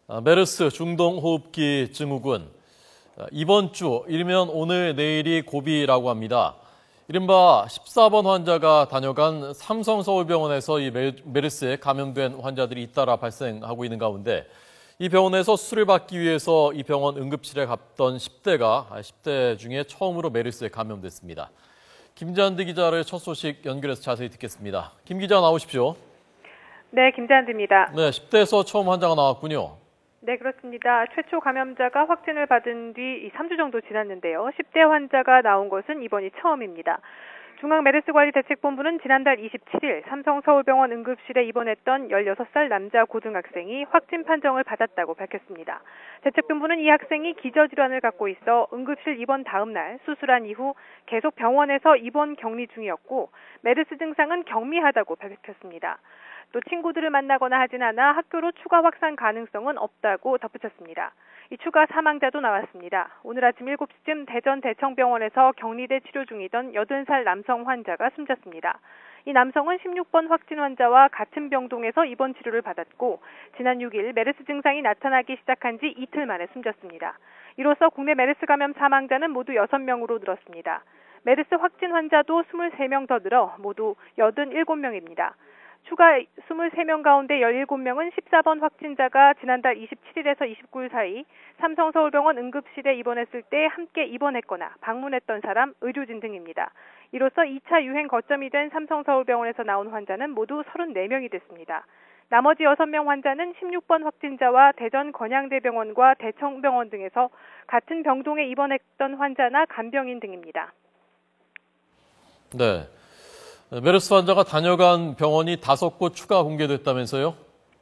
메르스 중동호흡기 증후군. 이번 주, 일면 오늘 내일이 고비라고 합니다. 이른바 14번 환자가 다녀간 삼성서울병원에서 이 메르스에 감염된 환자들이 잇따라 발생하고 있는 가운데 이 병원에서 수술을 받기 위해서 이 병원 응급실에 갔던 10대 중에 처음으로 메르스에 감염됐습니다. 김지한드 기자를 첫 소식 연결해서 자세히 듣겠습니다. 김 기자 나오십시오. 네, 김지한드입니다. 네, 10대에서 처음 환자가 나왔군요. 네, 그렇습니다. 최초 감염자가 확진을 받은 뒤 3주 정도 지났는데요. 10대 환자가 나온 것은 이번이 처음입니다. 중앙메르스관리대책본부는 지난달 27일 삼성서울병원 응급실에 입원했던 16살 남자 고등학생이 확진 판정을 받았다고 밝혔습니다. 대책본부는 이 학생이 기저질환을 갖고 있어 응급실 입원 다음 날 수술한 이후 계속 병원에서 입원 격리 중이었고 메르스 증상은 경미하다고 밝혔습니다. 또 친구들을 만나거나 하진 않아 학교로 추가 확산 가능성은 없다고 덧붙였습니다. 이 추가 사망자도 나왔습니다. 오늘 아침 7시쯤 대전 대청병원에서 격리돼 치료 중이던 80살 남성 환자가 숨졌습니다. 이 남성은 16번 확진 환자와 같은 병동에서 입원 치료를 받았고 지난 6일 메르스 증상이 나타나기 시작한 지 이틀 만에 숨졌습니다. 이로써 국내 메르스 감염 사망자는 모두 6명으로 늘었습니다. 메르스 확진 환자도 23명 더 늘어 모두 87명입니다. 추가 23명 가운데 17명은 14번 확진자가 지난달 27일에서 29일 사이 삼성서울병원 응급실에 입원했을 때 함께 입원했거나 방문했던 사람, 의료진 등입니다. 이로써 2차 유행 거점이 된 삼성서울병원에서 나온 환자는 모두 34명이 됐습니다. 나머지 6명 환자는 16번 확진자와 대전 건양대병원과 대청병원 등에서 같은 병동에 입원했던 환자나 간병인 등입니다. 네. 메르스 환자가 다녀간 병원이 5곳 추가 공개됐다면서요?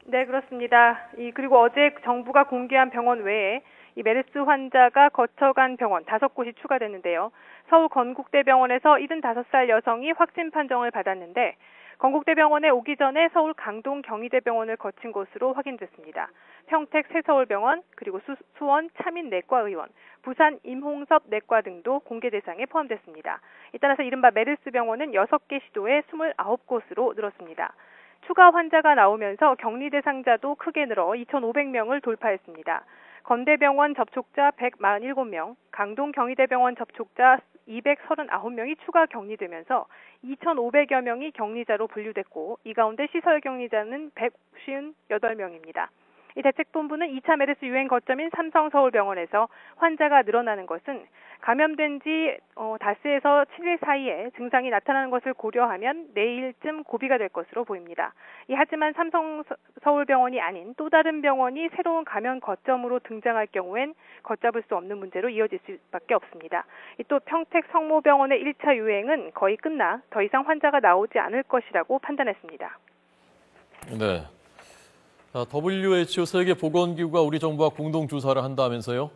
네, 그렇습니다. 그리고 어제 정부가 공개한 병원 외에 이 메르스 환자가 거쳐간 병원 5곳이 추가됐는데요. 서울 건국대병원에서 75살 여성이 확진 판정을 받았는데 건국대병원에 오기 전에 서울 강동 경희대병원을 거친 것으로 확인됐습니다. 평택 새서울병원, 그리고 수원 차민내과의원, 부산 임홍섭 내과 등도 공개 대상에 포함됐습니다. 따라서 이른바 메르스 병원은 6개 시도에 29곳으로 늘었습니다. 추가 환자가 나오면서 격리 대상자도 크게 늘어 2,500명을 돌파했습니다. 건대병원 접촉자 147명, 강동 경희대병원 접촉자 239명이 추가 격리되면서 2,500여 명이 격리자로 분류됐고 이 가운데 시설 격리자는 158명입니다. 이 대책본부는 2차 메르스 유행 거점인 삼성서울병원에서 환자가 늘어나는 것은 감염된 지 닷새에서 7일 사이에 증상이 나타나는 것을 고려하면 내일쯤 고비가 될 것으로 보입니다. 하지만 삼성서울병원이 아닌 또 다른 병원이 새로운 감염 거점으로 등장할 경우엔 걷잡을 수 없는 문제로 이어질 수밖에 없습니다. 또 평택 성모병원의 1차 유행은 거의 끝나 더 이상 환자가 나오지 않을 것이라고 판단했습니다. 네. WHO 세계보건기구가 우리 정부와 공동 조사를 한다면서요?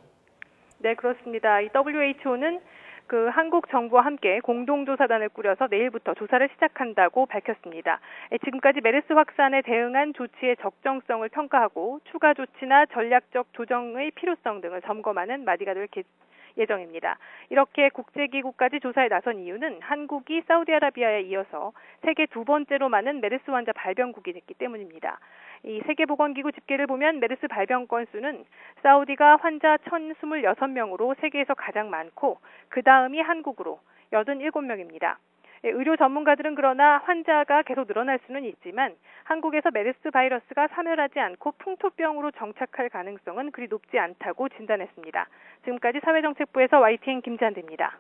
네, 그렇습니다. 이 WHO는 한국 정부와 함께 공동조사단을 꾸려서 내일부터 조사를 시작한다고 밝혔습니다. 지금까지 메르스 확산에 대응한 조치의 적정성을 평가하고 추가 조치나 전략적 조정의 필요성 등을 점검하는 마디가 될 예정입니다. 이렇게 국제기구까지 조사에 나선 이유는 한국이 사우디아라비아에 이어서 세계 2번째로 많은 메르스 환자 발병국이 됐기 때문입니다. 이 세계보건기구 집계를 보면 메르스 발병 건수는 사우디가 환자 1,026명으로 세계에서 가장 많고 그 다음이 한국으로 87명입니다. 의료 전문가들은 그러나 환자가 계속 늘어날 수는 있지만 한국에서 메르스 바이러스가 사멸하지 않고 풍토병으로 정착할 가능성은 그리 높지 않다고 진단했습니다. 지금까지 사회정책부에서 YTN 김지한드입니다.